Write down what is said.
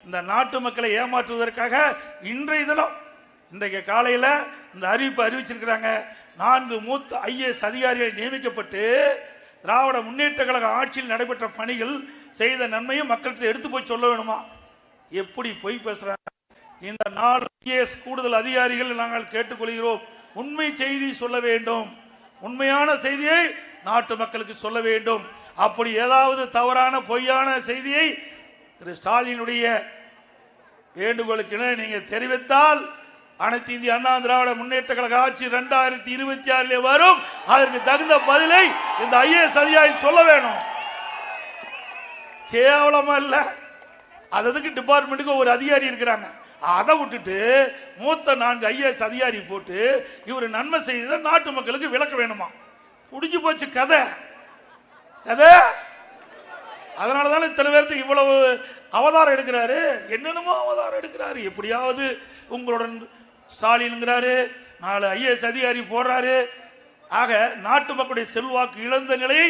இந்த நாட்டு மக்களை ஏமாற்றுவதற்காக இன்றைய தினம் இன்றைக்கு காலையில் இந்த அறிவிப்பு அறிவிச்சிருக்கிறாங்க. 4 மூத்த IAS அதிகாரிகள் நியமிக்கப்பட்டு திராவிட முன்னேற்ற கழக ஆட்சியில் நடைபெற்ற பணிகள் செய்த நன்மையும் மக்களுக்கு எடுத்து போய் சொல்ல வேணுமா? எப்படி பொய் பேசுறாங்க? இந்த 4 IAS கூடுதல் அதிகாரிகள் நாங்கள் கேட்டுக்கொள்கிறோம், உண்மை செய்தி சொல்ல வேண்டும், உண்மையான செய்தியை நாட்டு மக்களுக்கு சொல்ல வேண்டும். அப்படி ஏதாவது தவறான பொய்யான செய்தியை திரு ஸ்டாலினுடைய வேண்டுகோளுக்கு நீங்க தெரிவித்தால் அனைத்து இந்திய அண்ணா திராவிட முன்னேற்ற கழக ஆட்சி 2026 வரும். அதற்கு தகுந்த பதிலை இந்த IAS அதிகாரி சொல்ல வேணும். கேவலமா இல்ல? அதுக்கு டிபார்ட்மெண்ட்டுக்கு ஒரு அதிகாரி இருக்கிறாங்க, அதை விட்டுட்டு மூத்த 4 IAS அதிகாரி போட்டு இவர் நன்மை செய்த நாட்டு மக்களுக்கு விளக்க வேணுமா? முடிஞ்சு போச்சு கதை. அதனாலதானே இத்தனை பேருக்கு இவ்வளவு அவதாரம் எடுக்கிறாரு, என்னென்னமோ அவதாரம் எடுக்கிறாரு. எப்படியாவது உங்களுடன் ஸ்டாலின்ங்கிறாரு, 4 IAS அதிகாரி போடுறாரு. ஆக நாட்டு மக்களுடைய செல்வாக்கு இழந்த நிலையை